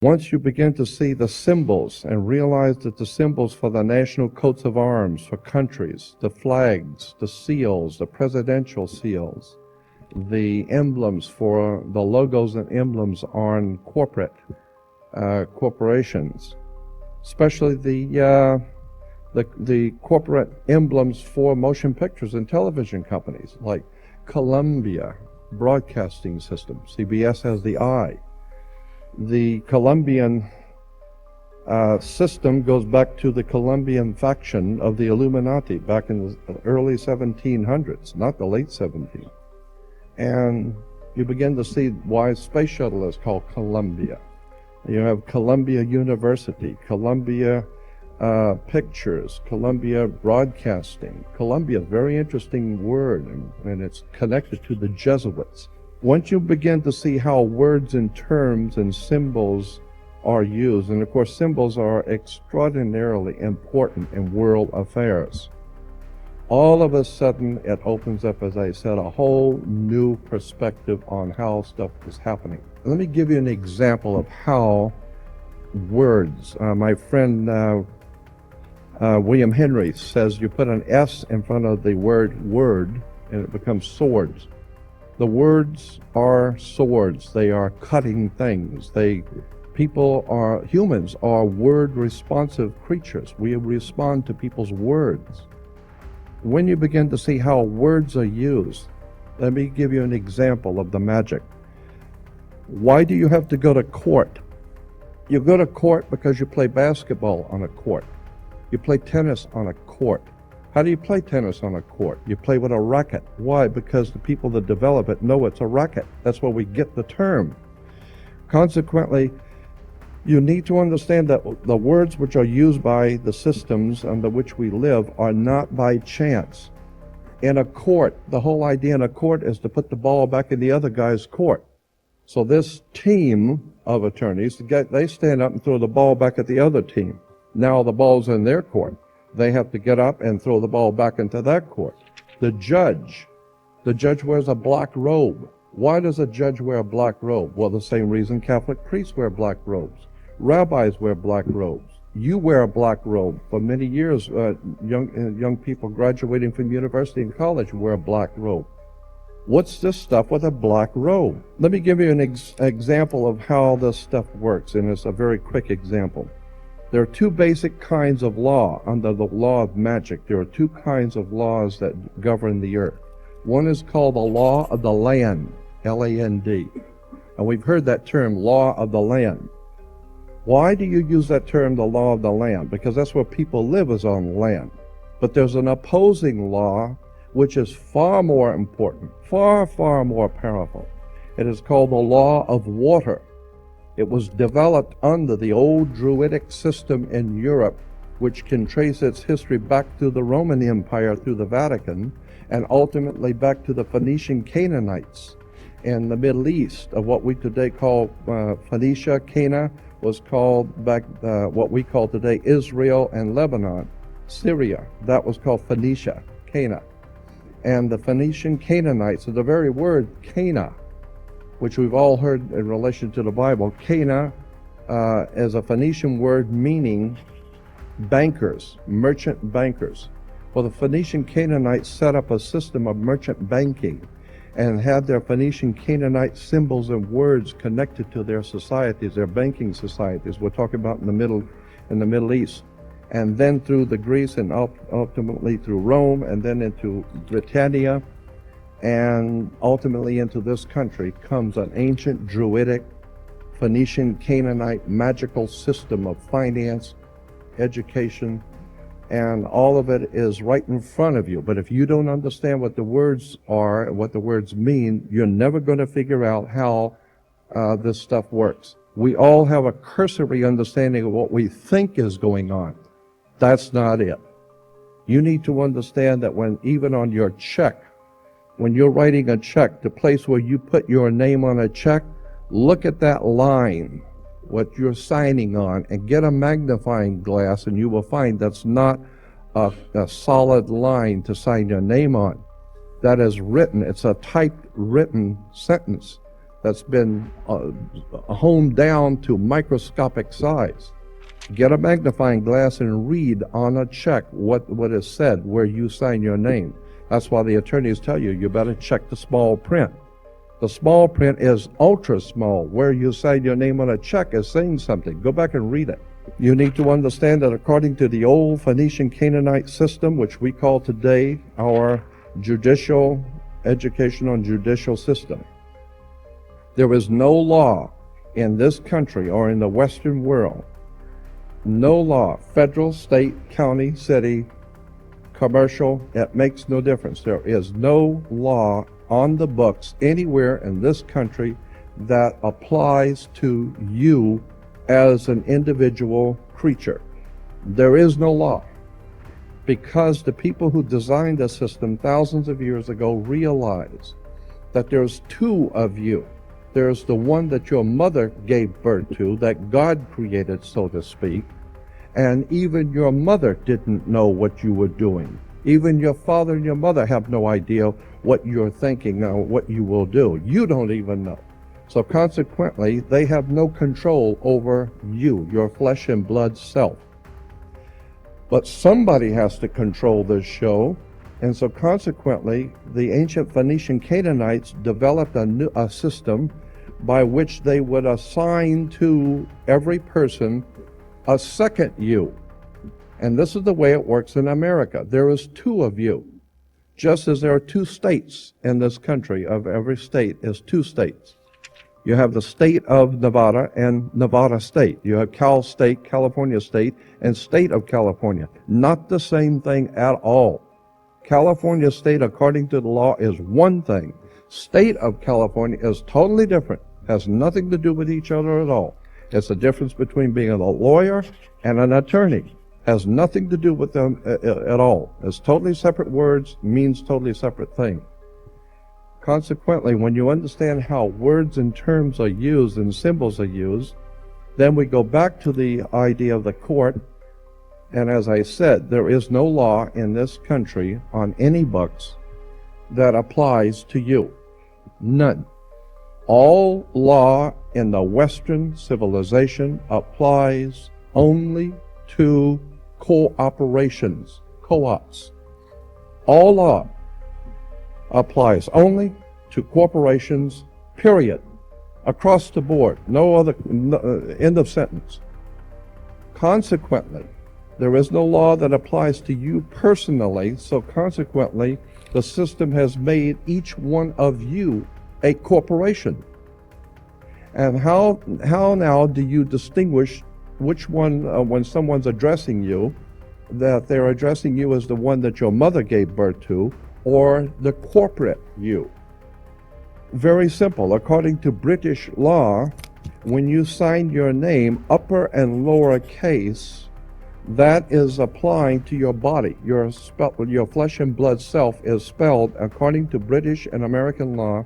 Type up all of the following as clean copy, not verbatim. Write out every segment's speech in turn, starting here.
Once you begin to see the symbols and realize that the symbols for the national coats of arms for countries, the flags, the seals, the presidential seals, the emblems for the logos and emblems on corporations, especially the corporate emblems for motion pictures and television companies like Columbia Broadcasting System. CBS has the I. The Colombian system goes back to the Colombian faction of the Illuminati back in the early 1700s, not the late 1700s. And you begin to see why space shuttle is called Columbia. You have Columbia University, Columbia Pictures, Columbia Broadcasting. Columbia, very interesting word, and it's connected to the Jesuits. Once you begin to see how words and terms and symbols are used, and of course symbols are extraordinarily important in world affairs, all of a sudden it opens up, as I said, a whole new perspective on how stuff is happening. Let me give you an example of how words, my friend William Henry says you put an S in front of the word word and it becomes swords. The words are swords. They are cutting things. Humans are word responsive creatures. We respond to people's words. When you begin to see how words are used, let me give you an example of the magic. Why do you have to go to court? You go to court because you play basketball on a court. You play tennis on a court. How do you play tennis on a court? You play with a racket. Why? Because the people that develop it know it's a racket. That's where we get the term. Consequently, you need to understand that the words which are used by the systems under which we live are not by chance. In a court, the whole idea in a court is to put the ball back in the other guy's court. So this team of attorneys, they stand up and throw the ball back at the other team. Now the ball's in their court. They have to get up and throw the ball back into that court. The judge wears a black robe. Why does a judge wear a black robe? Well, the same reason Catholic priests wear black robes. Rabbis wear black robes. You wear a black robe. For many years, young people graduating from university and college wear a black robe. What's this stuff with a black robe? Let me give you an example of how this stuff works, and it's a very quick example. There are two basic kinds of law under the law of magic. There are two kinds of laws that govern the earth. One is called the law of the land, L-A-N-D. And we've heard that term, law of the land. Why do you use that term, the law of the land? Because that's where people live, is on land. But there's an opposing law which is far more important, far, far more powerful. It is called the law of water. It was developed under the old Druidic system in Europe, which can trace its history back to the Roman Empire through the Vatican, and ultimately back to the Phoenician Canaanites in the Middle East, of what we today call Phoenicia. Cana was called back what we call today Israel and Lebanon. Syria, that was called Phoenicia, Cana. And the Phoenician Canaanites, so the very word Cana, which we've all heard in relation to the Bible, Cana is a Phoenician word meaning bankers, merchant bankers. Well, the Phoenician Canaanites set up a system of merchant banking and had their Phoenician Canaanite symbols and words connected to their societies, their banking societies. We're talking about in the Middle East. And then through the Greece and ultimately through Rome, and then into Britannia, and ultimately into this country comes an ancient Druidic Phoenician Canaanite magical system of finance, education, and all of it is right in front of you. But if you don't understand what the words are and what the words mean, you're never going to figure out how this stuff works. We all have a cursory understanding of what we think is going on. That's not it. You need to understand that when even on your check, when you're writing a check, the place where you put your name on a check, look at that line, what you're signing on, and get a magnifying glass, and you will find that's not a solid line to sign your name on. That is written. It's a typed written sentence. that's been honed down to microscopic size. Get a magnifying glass and read on a check what is said where you sign your name. That's why the attorneys tell you, you better check the small print. The small print is ultra small. Where you sign your name on a check is saying something. Go back and read it. You need to understand that according to the old Phoenician Canaanite system, which we call today our educational and judicial system, there is no law in this country or in the Western world, no law, federal, state, county, city, commercial, it makes no difference. There is no law on the books anywhere in this country that applies to you as an individual creature. There is no law, because the people who designed the system thousands of years ago realized that there's two of you. There's the one that your mother gave birth to, that God created, so to speak, and even your mother didn't know what you were doing. Even your father and your mother have no idea what you're thinking or what you will do. You don't even know. So consequently, they have no control over you, your flesh and blood self. But somebody has to control this show, and so consequently, the ancient Phoenician Canaanites developed a system by which they would assign to every person a second you. And this is the way it works in America. There is two of you. Just as there are two states in this country, of every state is two states. You have the state of Nevada and Nevada State. You have Cal State, California State, and State of California. Not the same thing at all. California State, according to the law, is one thing. State of California is totally different. Has nothing to do with each other at all. It's the difference between being a lawyer and an attorney. Has nothing to do with them at all. It's totally separate words, means totally separate thing. Consequently, when you understand how words and terms are used and symbols are used, then we go back to the idea of the court. And as I said, there is no law in this country on any books that applies to you. None. All law in the Western civilization applies only to cooperations, co-ops. All law applies only to corporations, period. Across the board. No other, end of sentence. Consequently, there is no law that applies to you personally, so consequently, the system has made each one of you a corporation. And how now do you distinguish which one, when someone's addressing you, that they're addressing you as the one that your mother gave birth to, or the corporate you? Very simple. According to British law, when you sign your name, upper and lower case, that is applying to your body. Your flesh and blood self is spelled, according to British and American law,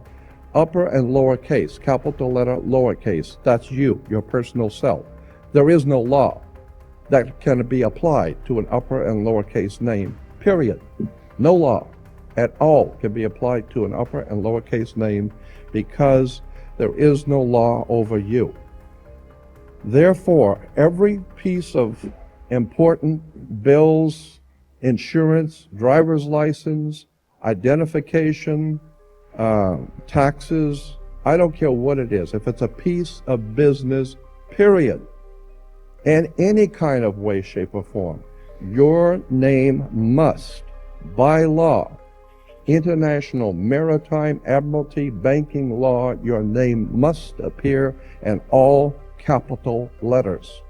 upper and lower case, capital letter, lower case. That's you, your personal self. There is no law that can be applied to an upper and lower case name, period. No law at all can be applied to an upper and lower case name, because there is no law over you. Therefore, every piece of important bills, insurance, driver's license, identification, taxes, I don't care what it is. If it's a piece of business, period, in any kind of way, shape, or form, your name must, by law, international maritime admiralty banking law, your name must appear in all capital letters.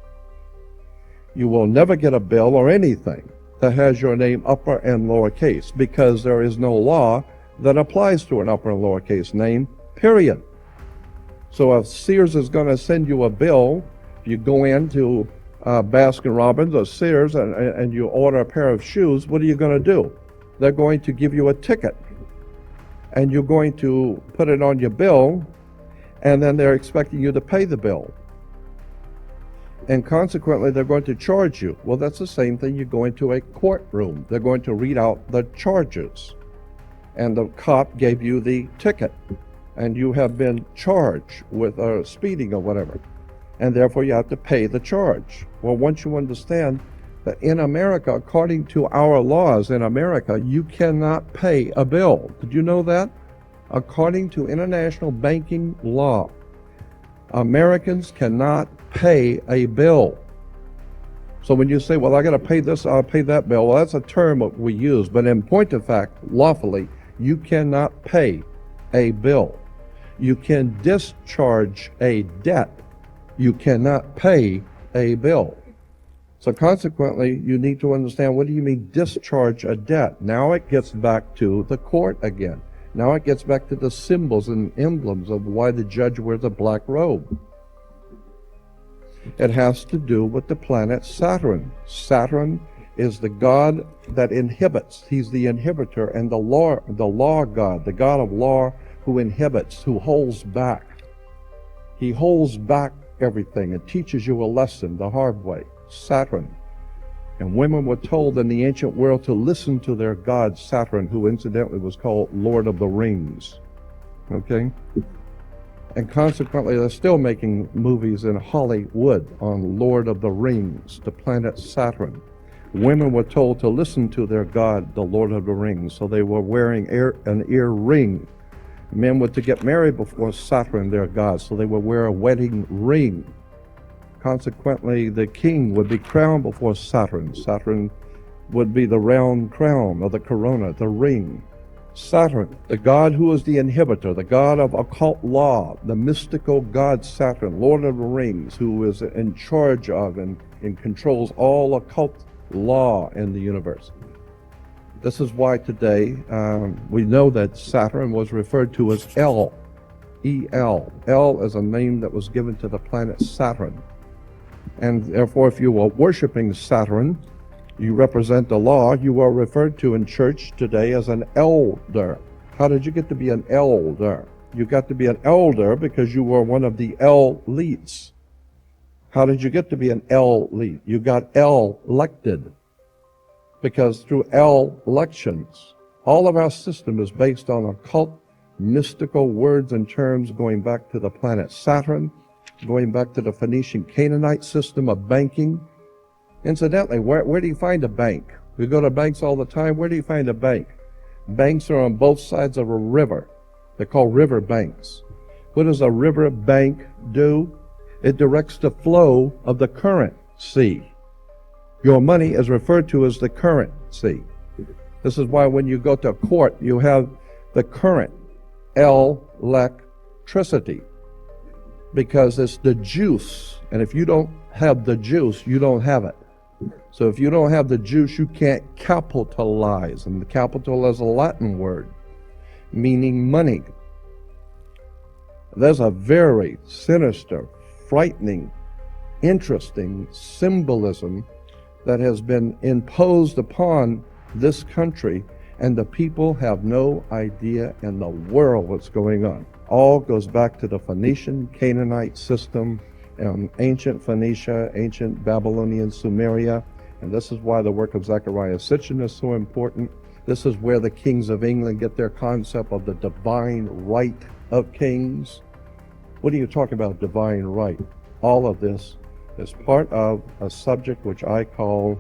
You will never get a bill or anything that has your name upper and lower case, because there is no law that applies to an upper and lower case name, period. So if Sears is going to send you a bill, you go into Baskin Robbins or Sears and you order a pair of shoes, what are you going to do? They're going to give you a ticket, and you're going to put it on your bill, and then they're expecting you to pay the bill. And consequently, they're going to charge you. Well, that's the same thing. You go into a courtroom. They're going to read out the charges. And the cop gave you the ticket. and you have been charged with speeding or whatever, and therefore you have to pay the charge. Well, once you understand that in America, according to our laws in America, you cannot pay a bill. Did you know that? According to international banking law, Americans cannot pay a bill. So when you say, well, I got to pay this, I'll pay that bill, well, that's a term that we use, but in point of fact, lawfully, you cannot pay a bill. You can discharge a debt. You cannot pay a bill. So consequently, you need to understand, what do you mean discharge a debt? Now it gets back to the court again. Now it gets back to the symbols and emblems of why the judge wears a black robe. It has to do with the planet Saturn. Saturn is the god that inhibits. He's the inhibitor and the law god, the god of law who inhibits, who holds back. He holds back everything and teaches you a lesson the hard way. Saturn. And women were told in the ancient world to listen to their god Saturn, who incidentally was called Lord of the Rings. Okay? And consequently, they're still making movies in Hollywood on Lord of the Rings, the planet Saturn. Women were told to listen to their god, the Lord of the Rings, so they were wearing an ear ring. Men were to get married before Saturn, their god, so they would wear a wedding ring. Consequently, the king would be crowned before Saturn. Saturn would be the round crown or the corona, the ring. Saturn, the god who is the inhibitor, the god of occult law, the mystical god Saturn, Lord of the Rings, who is in charge of and controls all occult law in the universe. This is why today we know that Saturn was referred to as El, E-L. El is a name that was given to the planet Saturn. And therefore, if you are worshiping Saturn, you represent the law, you are referred to in church today as an elder. How did you get to be an elder? You got to be an elder because you were one of the elites. How did you get to be an elite? You got elected. Because through elections, all of our system is based on occult, mystical words and terms going back to the planet Saturn, going back to the Phoenician Canaanite system of banking. Incidentally, where do you find a bank? We go to banks all the time. Where do you find a bank? Banks are on both sides of a river. They're called river banks. What does a river bank do? It directs the flow of the currency. Your money is referred to as the currency. This is why when you go to court, you have the current, electricity, because it's the juice. And if you don't have the juice, you don't have it. So if you don't have the juice, you can't capitalize. And the capital is a Latin word meaning money. There's a very sinister, frightening, interesting symbolism that has been imposed upon this country, and the people have no idea in the world what's going on. All goes back to the Phoenician Canaanite system, ancient Phoenicia, ancient Babylonian Sumeria, and this is why the work of Zechariah Sitchin is so important. This is where the kings of England get their concept of the divine right of kings. What are you talking about, divine right? All of this is part of a subject which I call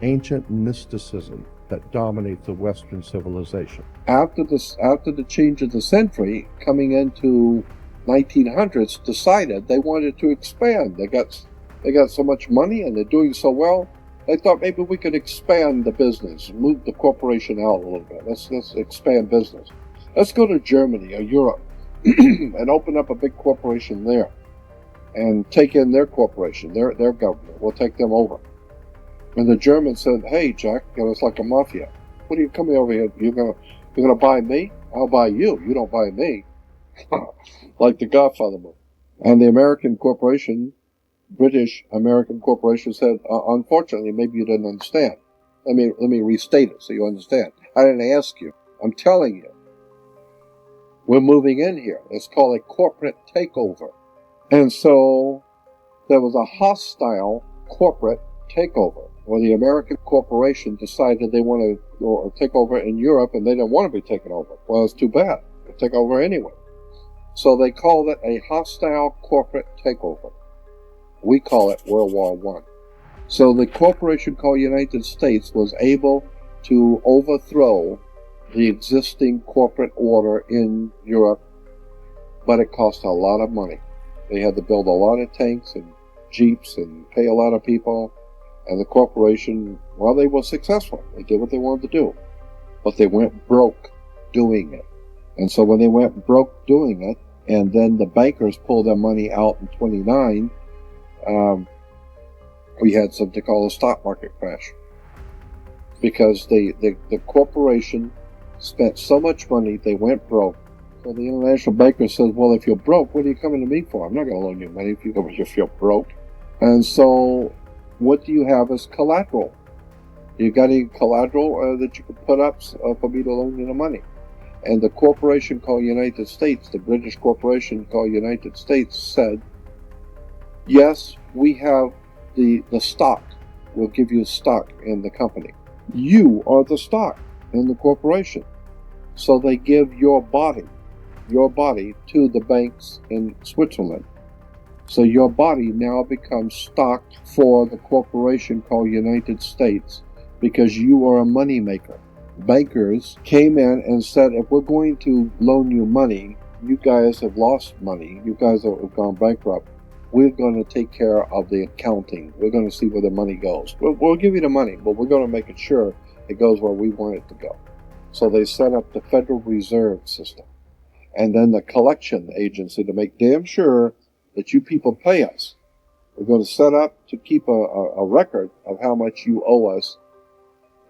ancient mysticism that dominates the Western civilization. After the change of the century, coming into 1900s, decided they wanted to expand. They got so much money and they're doing so well. They thought maybe we could expand the business, move the corporation out a little bit. Let's expand business. Let's go to Germany or Europe and open up a big corporation there and take in their corporation, their government. We'll take them over. And the Germans said, "Hey, Jack, it's like a mafia. What are you coming over here? You're gonna buy me? I'll buy you. You don't buy me." Like the Godfather movie. And the American corporation, British American corporation, said, "Unfortunately, maybe you didn't understand. Let me restate it so you understand. I didn't ask you. I'm telling you. We're moving in here. It's called a corporate takeover." And so there was a hostile corporate takeover, where the American corporation decided they wanted to take over in Europe, and they didn't want to be taken over. Well, it's too bad. They take over anyway. So they called it a hostile corporate takeover. We call it World War I. So the corporation called United States was able to overthrow the existing corporate order in Europe, but it cost a lot of money. They had to build a lot of tanks and jeeps and pay a lot of people, and the corporation, well, they were successful. They did what they wanted to do, but they went broke doing it. And so when they went broke doing it, and then the bankers pulled their money out in 29, we had something called a stock market crash, because the corporation spent so much money, they went broke. So the international banker says, well, if you're broke, what are you coming to me for? I'm not going to loan you money if you're broke. And so what do you have as collateral? You got any collateral that you could put up for me to loan you the money? And the corporation called United States, the British corporation called United States, said, yes, we have the stock. We'll give you stock in the company. You are the stock in the corporation. So they give your body to the banks in Switzerland. So your body now becomes stock for the corporation called United States, because you are a money maker. Bankers came in and said, if we're going to loan you money, you guys have lost money, you guys have gone bankrupt, we're going to take care of the accounting. We're going to see where the money goes. We'll give you the money, but we're going to make it sure it goes where we want it to go. So they set up the Federal Reserve System, and then the collection agency to make damn sure that you people pay us. We're going to set up to keep a record of how much you owe us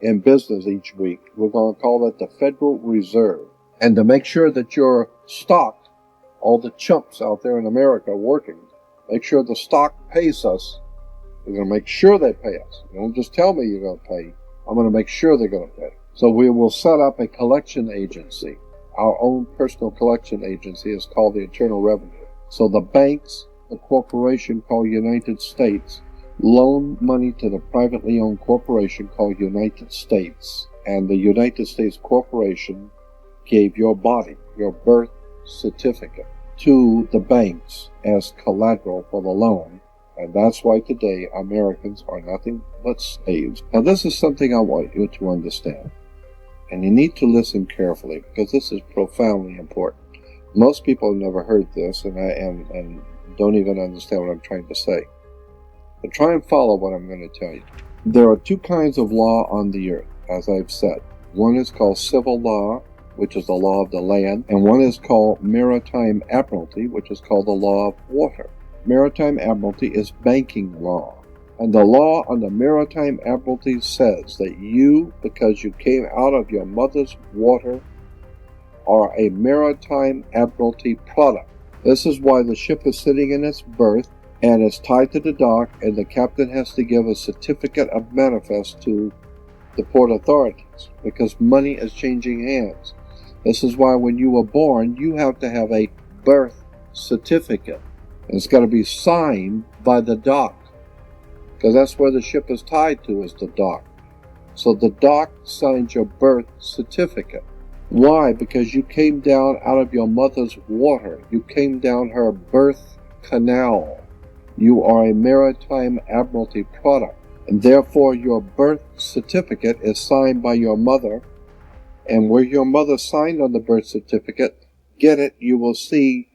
in business each week. We're going to call that the Federal Reserve. And to make sure that your stock, all the chumps out there in America working, make sure the stock pays us. We're going to make sure they pay us. You don't just tell me you're going to pay. I'm going to make sure they're going to pay. So we will set up a collection agency. Our own personal collection agency is called the Internal Revenue. So the banks, the corporation called United States, loan money to the privately owned corporation called United States. And the United States Corporation gave your body, your birth certificate, to the banks as collateral for the loan. And that's why today Americans are nothing but slaves. Now this is something I want you to understand. And you need to listen carefully, because this is profoundly important. Most people have never heard this and don't even understand what I'm trying to say. But try and follow what I'm going to tell you. There are two kinds of law on the earth, as I've said. One is called civil law, which is the law of the land, and one is called maritime admiralty, which is called the law of water. Maritime admiralty is banking law. And the law on the maritime admiralty says that you, because you came out of your mother's water, are a maritime admiralty product. This is why the ship is sitting in its berth and is tied to the dock, and the captain has to give a certificate of manifest to the port authorities, because money is changing hands. This is why when you were born, you have to have a birth certificate. And it's got to be signed by the dock, because that's where the ship is tied to, is the dock. So the dock signs your birth certificate. Why? Because you came down out of your mother's water. You came down her birth canal. You are a maritime admiralty product, and therefore your birth certificate is signed by your mother. And where your mother signed on the birth certificate, get it, you will see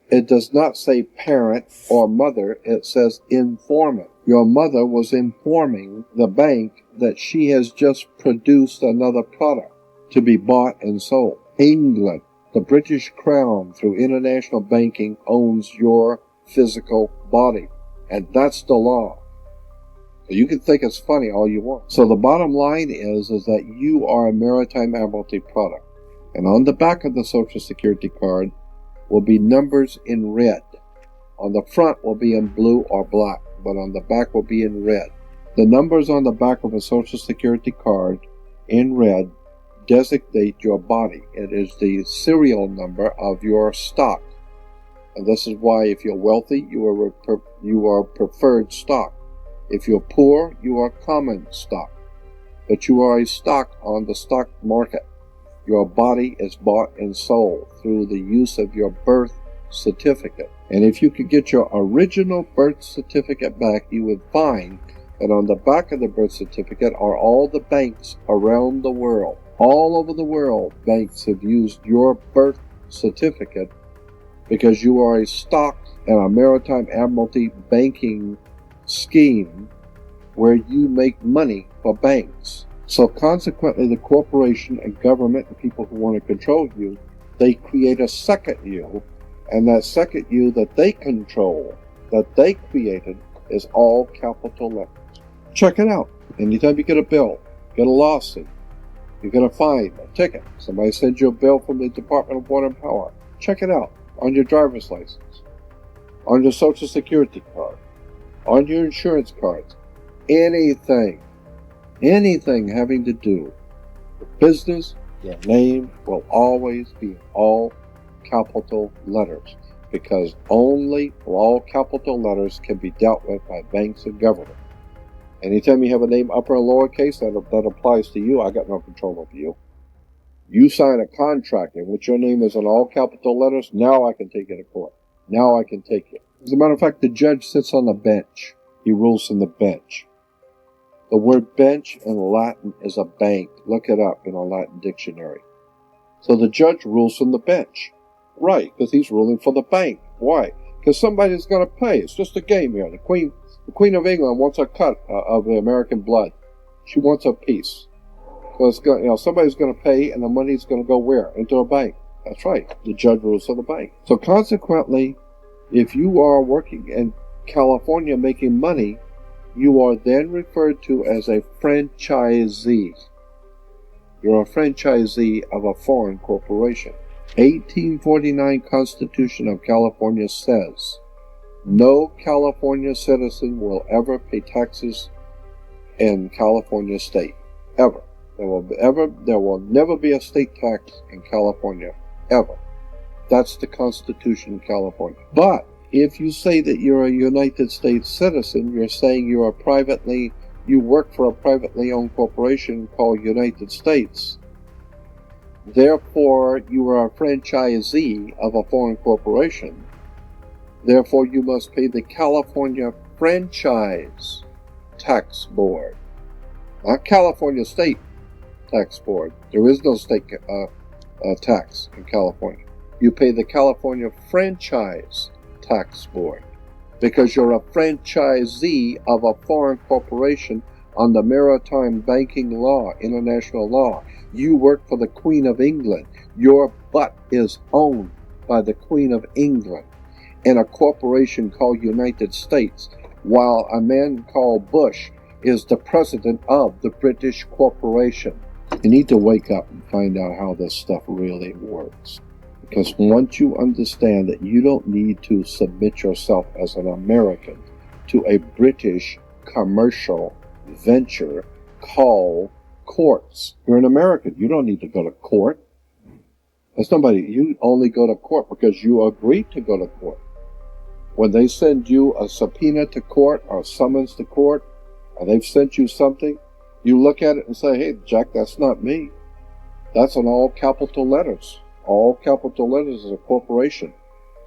it does not say parent or mother, it says informant. Your mother was informing the bank that she has just produced another product to be bought and sold. England, the British Crown, through international banking, owns your physical body. And that's the law. So you can think it's funny all you want. So the bottom line is that you are a maritime admiralty product. And on the back of the Social Security card will be numbers in red. On the front will be in blue or black, but on the back will be in red. The numbers on the back of a Social Security card in red designate your body. It is the serial number of your stock. And this is why if you're wealthy, you are preferred stock. If you're poor, you are common stock. But you are a stock on the stock market. Your body is bought and sold through the use of your birth certificate. And if you could get your original birth certificate back, you would find that on the back of the birth certificate are all the banks around the world. All over the world, banks have used your birth certificate because you are a stock in a maritime admiralty banking scheme where you make money for banks. So consequently, the corporation and government and people who want to control you, they create a second you, and that second you that they control, that they created, is all capital letters. Check it out. Anytime you get a bill, get a lawsuit, you get a fine, a ticket, somebody sends you a bill from the Department of Water and Power, check it out on your driver's license, on your Social Security card, on your insurance cards, anything having to do with business, your name will always be in all capital letters, because only all capital letters can be dealt with by banks and government. Anytime you have a name upper or lowercase, that applies to you. I got no control over you. You sign a contract in which your name is in all capital letters, now I can take you to court. Now I can take you. As a matter of fact, the judge sits on the bench. He rules from the bench. The word bench in Latin is a bank. Look it up in a Latin dictionary. So the judge rules from the bench. Right, because he's ruling for the bank. Why? Because somebody's going to pay. It's just a game here. The Queen of England wants a cut of the American blood. She wants a piece. So it's going, somebody's going to pay, and the money's going to go where? Into a bank. That's right. The judge rules for the bank. So consequently, if you are working in California making money, you are then referred to as a franchisee. You're a franchisee of a foreign corporation. 1849 Constitution of California says, no California citizen will ever pay taxes in California state. Ever. There will never be a state tax in California. Ever. That's the Constitution of California. But if you say that you're a United States citizen, you're saying you work for a privately owned corporation called United States. Therefore, you are a franchisee of a foreign corporation. Therefore, you must pay the California Franchise Tax Board. Not California State Tax Board. There is no state tax in California. You pay the California Franchise Tax Board because you're a franchisee of a foreign corporation on the maritime banking law, international law. You work for the Queen of England. Your butt is owned by the Queen of England in a corporation called United States, while a man called Bush is the president of the British corporation. You need to wake up and find out how this stuff really works. Because once you understand that you don't need to submit yourself as an American to a British commercial venture called courts. You're an American. You don't need to go to court. You only go to court because you agreed to go to court. When they send you a subpoena to court or a summons to court, and they've sent you something, you look at it and say, hey, Jack, that's not me. That's in all capital letters. All capital letters is a corporation.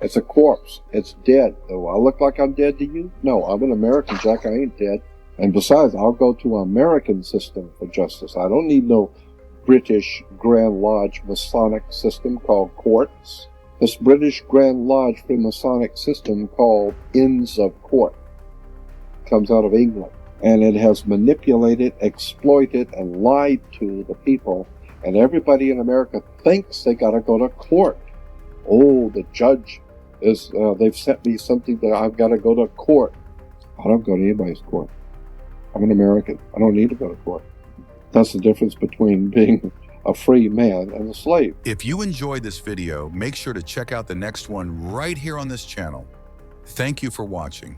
It's a corpse. It's dead. Do I look like I'm dead to you? No, I'm an American, Jack. I ain't dead. And besides, I'll go to an American system for justice. I don't need no British Grand Lodge Masonic system called courts. This British Grand Lodge Freemasonic system called Inns of Court comes out of England. And it has manipulated, exploited, and lied to the people. And everybody in America thinks they got to go to court. Oh, the judge they've sent me something that I've got to go to court. I don't go to anybody's court. I'm an American. I don't need to go to court. That's the difference between being a free man and a slave. If you enjoyed this video, make sure to check out the next one right here on this channel. Thank you for watching.